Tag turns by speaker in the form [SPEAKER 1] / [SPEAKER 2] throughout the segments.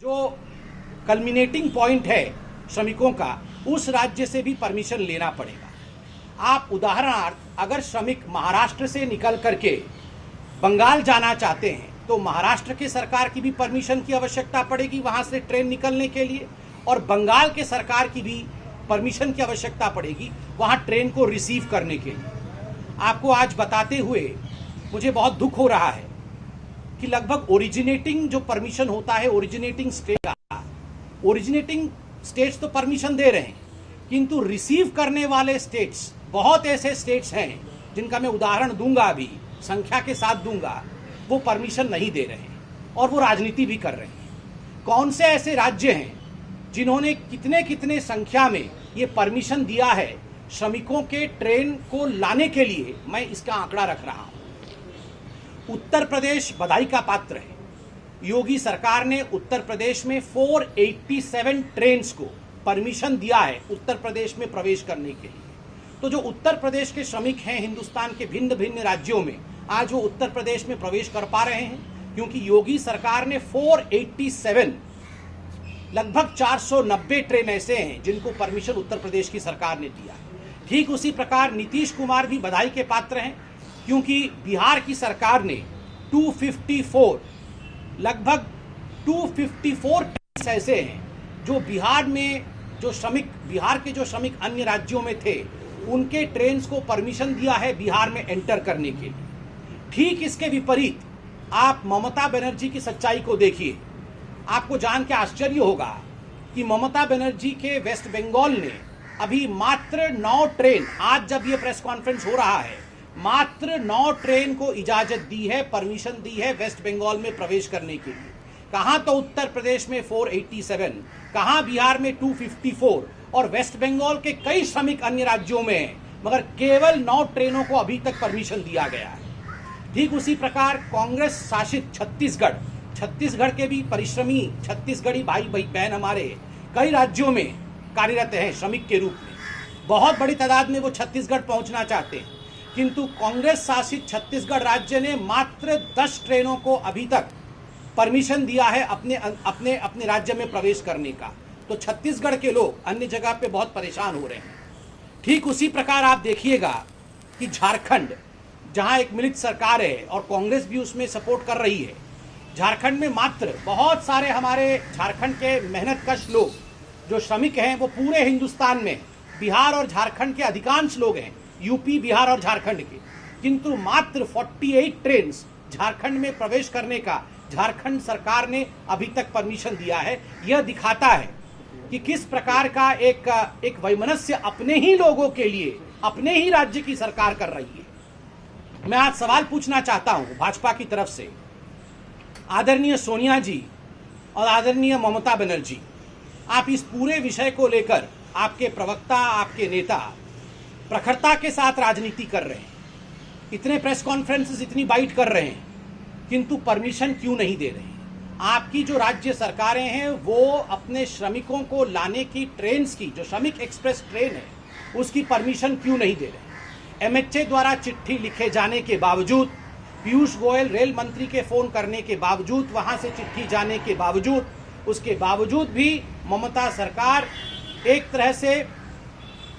[SPEAKER 1] जो culminating point है श्रमिकों का, उस राज्य से भी परमिशन लेना पड़ेगा। आप उदाहरणार्थ अगर श्रमिक महाराष्ट्र से निकल करके बंगाल जाना चाहते हैं तो महाराष्ट्र की सरकार की भी परमिशन की आवश्यकता पड़ेगी वहां से ट्रेन निकलने के लिए, और बंगाल के सरकार की भी परमिशन की आवश्यकता पड़ेगी वहां ट्रेन को रिसीव करने के लिए। आपको आज बताते हुए मुझे बहुत दुख हो रहा है कि लगभग ओरिजिनेटिंग जो परमिशन होता है ओरिजिनेटिंग स्टेट्स तो परमिशन दे रहे हैं, किंतु रिसीव करने वाले स्टेट्स, बहुत ऐसे स्टेट्स हैं जिनका मैं उदाहरण दूंगा, अभी संख्या के साथ दूंगा, वो परमिशन नहीं दे रहे हैं और वो राजनीति भी कर रहे हैं। कौन से ऐसे राज्य हैं जिन्होंने कितने कितने संख्या में ये परमिशन दिया है श्रमिकों के ट्रेन को लाने के लिए, मैं इसका आंकड़ा रख रहा हूं। उत्तर प्रदेश बधाई का पात्र है। योगी सरकार ने उत्तर प्रदेश में 487 ट्रेन्स को परमिशन दिया है उत्तर प्रदेश में प्रवेश करने के लिए। तो जो उत्तर प्रदेश के श्रमिक हैं हिंदुस्तान के भिन्न भिन्न राज्यों में, आज वो उत्तर प्रदेश में प्रवेश कर पा रहे हैं क्योंकि योगी सरकार ने 487, लगभग 490 ट्रेन ऐसे हैं जिनको परमिशन उत्तर प्रदेश की सरकार ने दिया है। ठीक उसी प्रकार नीतीश कुमार भी बधाई के पात्र हैं क्योंकि बिहार की सरकार ने 254, लगभग 254 ट्रेन ऐसे हैं जो बिहार में बिहार के जो श्रमिक अन्य राज्यों में थे उनके ट्रेन को परमिशन दिया है बिहार में एंटर करने के लिए। ठीक इसके विपरीत आप ममता बनर्जी की सच्चाई को देखिए। आपको जान के आश्चर्य होगा कि ममता बनर्जी के वेस्ट बंगाल ने अभी मात्र 9 ट्रेन, आज जब ये प्रेस कॉन्फ्रेंस हो रहा है, मात्र 9 ट्रेन को इजाजत दी है, परमिशन दी है वेस्ट बंगाल में प्रवेश करने के लिए। कहां तो उत्तर प्रदेश में 487, कहां बिहार में 254 और वेस्ट बंगाल के कई श्रमिक अन्य राज्यों में हैं, मगर केवल 9 ट्रेनों को अभी तक परमिशन दिया गया है। ठीक उसी प्रकार कांग्रेस शासित छत्तीसगढ़ के भी परिश्रमी छत्तीसगढ़ी भाई बहन हमारे कई राज्यों में कार्यरत हैं श्रमिक के रूप में। बहुत बड़ी तादाद में वो छत्तीसगढ़ पहुंचना चाहते हैं, किंतु कांग्रेस शासित छत्तीसगढ़ राज्य ने मात्र 10 ट्रेनों को अभी तक परमिशन दिया है अपने राज्य में प्रवेश करने का। तो छत्तीसगढ़ के लोग अन्य जगह पे बहुत परेशान हो रहे हैं। ठीक उसी प्रकार आप देखिएगा कि झारखंड, जहां एक मिलित सरकार है और कांग्रेस भी उसमें सपोर्ट कर रही है, झारखंड में मात्र बहुत सारे हमारे झारखंड के मेहनतकश लोग जो श्रमिक हैं वो पूरे हिंदुस्तान में, बिहार और झारखंड के अधिकांश लोग हैं, यूपी, बिहार और झारखंड के, किंतु मात्र 48 ट्रेन झारखंड में प्रवेश करने का झारखंड सरकार ने अभी तक परमिशन दिया है। यह दिखाता है कि किस प्रकार का एक वैमनस्य अपने ही लोगों के लिए अपने ही राज्य की सरकार कर रही है। मैं आज सवाल पूछना चाहता हूं भाजपा की तरफ से, आदरणीय सोनिया जी और आदरणीय ममता बनर्जी, आप इस पूरे विषय को लेकर, आपके प्रवक्ता, आपके नेता प्रखरता के साथ राजनीति कर रहे हैं, इतने प्रेस कॉन्फ्रेंसेस, इतनी बाइट कर रहे हैं, किंतु परमिशन क्यों नहीं दे रहे हैं? आपकी जो राज्य सरकारें हैं वो अपने श्रमिकों को लाने की ट्रेन्स की, जो श्रमिक एक्सप्रेस ट्रेन है, उसकी परमिशन क्यों नहीं दे रहे? एमएचए द्वारा चिट्ठी लिखे जाने के बावजूद, पीयूष गोयल रेल मंत्री के फोन करने के बावजूद, वहां से चिट्ठी जाने के बावजूद, उसके बावजूद भी ममता सरकार एक तरह से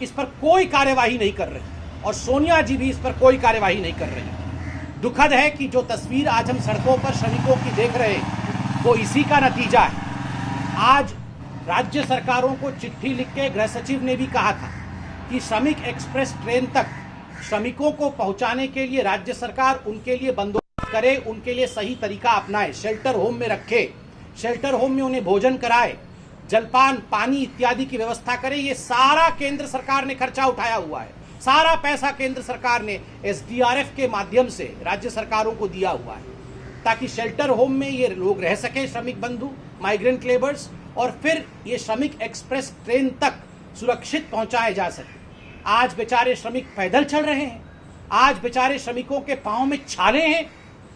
[SPEAKER 1] इस पर कोई कार्यवाही नहीं कर रही और सोनिया जी भी इस पर कोई कार्यवाही नहीं कर रही। दुखद है कि जो तस्वीर आज हम सड़कों पर श्रमिकों की देख रहे हैं वो इसी का नतीजा है। आज राज्य सरकारों को चिट्ठी लिख के गृह सचिव ने भी कहा था कि श्रमिक एक्सप्रेस ट्रेन तक श्रमिकों को पहुंचाने के लिए राज्य सरकार उनके लिए बंदोबस्त करे, उनके लिए सही तरीका अपनाए, शेल्टर होम में रखे, शेल्टर होम में उन्हें भोजन कराए, जलपान, पानी इत्यादि की व्यवस्था करे। ये सारा केंद्र सरकार ने खर्चा उठाया हुआ है, सारा पैसा केंद्र सरकार ने एसडीआरएफ के माध्यम से राज्य सरकारों को दिया हुआ है ताकि शेल्टर होम में ये लोग रह सके, श्रमिक बंधु, माइग्रेंट लेबर्स, और फिर ये श्रमिक एक्सप्रेस ट्रेन तक सुरक्षित पहुंचाए जा सके। आज बेचारे श्रमिक पैदल चल रहे हैं, आज बेचारे श्रमिकों के पांव में छाले हैं।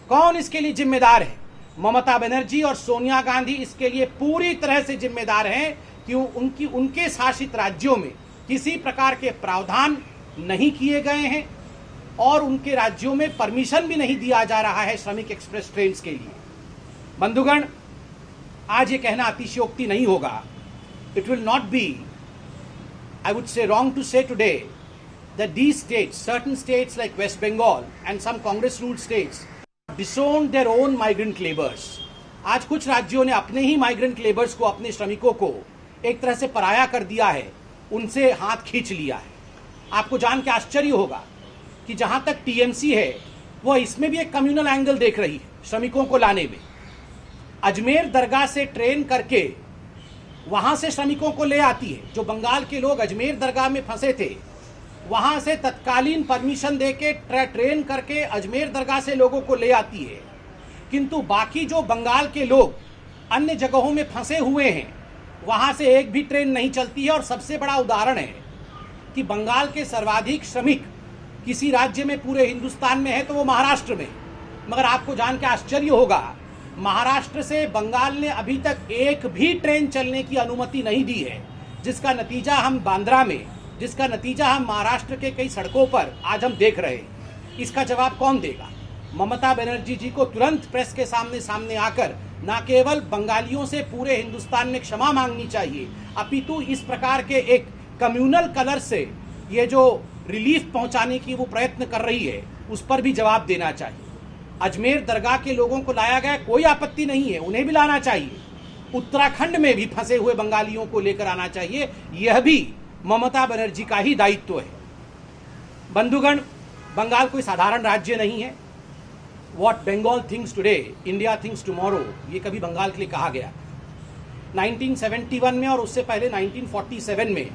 [SPEAKER 1] कौन इसके लिए जिम्मेदार है? ममता बनर्जी और सोनिया गांधी इसके लिए पूरी तरह से जिम्मेदार हैं कि उनके शासित राज्यों में किसी प्रकार के प्रावधान नहीं किए गए हैं और उनके राज्यों में परमिशन भी नहीं दिया जा रहा है श्रमिक एक्सप्रेस ट्रेन के लिए। बंधुगण, आज ये कहना अतिशयोक्ति नहीं होगा. It will not be, I would say, wrong to say today that these states, certain states like West Bengal and some Congress-ruled states, disowned their own migrant laborers. आज कुछ राज्यों ने अपने ही माइग्रेंट लेबर्स को, अपने श्रमिकों को एक तरह से पराया कर दिया है, उनसे हाथ खींच लिया है. आपको जान के आश्चर्य होगा कि जहां तक टीएमसी है वह इसमें भी एक कम्युनल एंगल देख रही है श्रमिकों को लाने में. अजमेर दरगाह से ट्रेन करके वहां से श्रमिकों को ले आती है. जो बंगाल के लोग अजमेर दरगाह में फंसे थे वहां से तत्कालीन परमिशन देके ट्रेन करके अजमेर दरगाह से लोगों को ले आती है. किंतु बाकी जो बंगाल के लोग अन्य जगहों में फंसे हुए हैं वहां से एक भी ट्रेन नहीं चलती है. और सबसे बड़ा उदाहरण है कि बंगाल के सर्वाधिक श्रमिक किसी राज्य में पूरे हिंदुस्तान में है तो वो महाराष्ट्र में. मगर आपको जान के आश्चर्य होगा, महाराष्ट्र से बंगाल ने अभी तक एक भी ट्रेन चलने की अनुमति नहीं दी है, जिसका नतीजा हम बांद्रा में, जिसका नतीजा हम महाराष्ट्र के कई सड़कों पर आज हम देख रहे हैं. इसका जवाब कौन देगा? ममता बनर्जी जी को तुरंत प्रेस के सामने आकर न केवल बंगालियों से पूरे हिंदुस्तान में क्षमा मांगनी चाहिए, अपितु इस प्रकार के एक कम्युनल कलर से ये जो रिलीफ पहुंचाने की वो प्रयत्न कर रही है उस पर भी जवाब देना चाहिए. अजमेर दरगाह के लोगों को लाया गया, कोई आपत्ति नहीं है, उन्हें भी लाना चाहिए. उत्तराखंड में भी फंसे हुए बंगालियों को लेकर आना चाहिए. यह भी ममता बनर्जी का ही दायित्व है. बंधुगण, बंगाल कोई साधारण राज्य नहीं है. What Bengal thinks today, India thinks tomorrow, ये कभी बंगाल के लिए कहा गया. 1971 में और उससे पहले 1947 में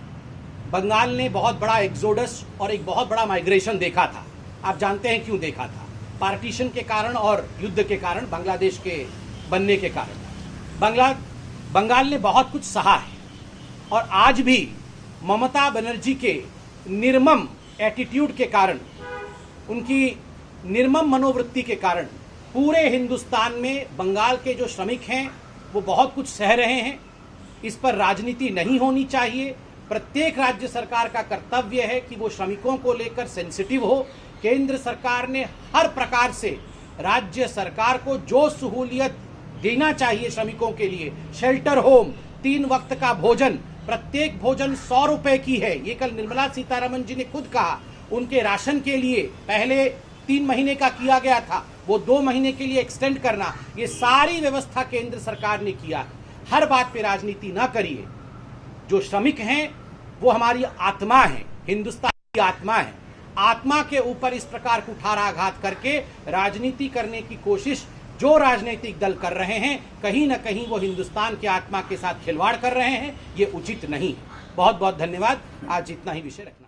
[SPEAKER 1] बंगाल ने बहुत बड़ा एक्सोडस और एक बहुत बड़ा माइग्रेशन देखा था. आप जानते हैं क्यों देखा था? पार्टीशन के कारण और युद्ध के कारण, बांग्लादेश के बनने के कारण. बंगाल ने बहुत कुछ सहा है. और आज भी ममता बनर्जी के निर्मम एटीट्यूड के कारण, उनकी निर्मम मनोवृत्ति के कारण पूरे हिंदुस्तान में बंगाल के जो श्रमिक हैं वो बहुत कुछ सह रहे हैं. इस पर राजनीति नहीं होनी चाहिए. प्रत्येक राज्य सरकार का कर्तव्य है कि वो श्रमिकों को लेकर सेंसिटिव हो. केंद्र सरकार ने हर प्रकार से राज्य सरकार को जो सहूलियत देना चाहिए श्रमिकों के लिए, शेल्टर होम, 3 वक्त का भोजन, प्रत्येक भोजन 100 रुपए की है, ये कल निर्मला सीतारमण जी ने खुद कहा. उनके राशन के लिए पहले 3 महीने का किया गया था, वो 2 महीने के लिए एक्सटेंड करना, ये सारी व्यवस्था केंद्र सरकार ने किया. हर बात पे राजनीति ना करिए. जो श्रमिक हैं वो हमारी आत्मा है, हिंदुस्तान की आत्मा है. आत्मा के ऊपर इस प्रकार कुठाराघात करके राजनीति करने की कोशिश जो राजनीतिक दल कर रहे हैं, कहीं ना कहीं वो हिंदुस्तान की आत्मा के साथ खिलवाड़ कर रहे हैं. ये उचित नहीं. बहुत बहुत धन्यवाद. आज इतना ही विषय रखना.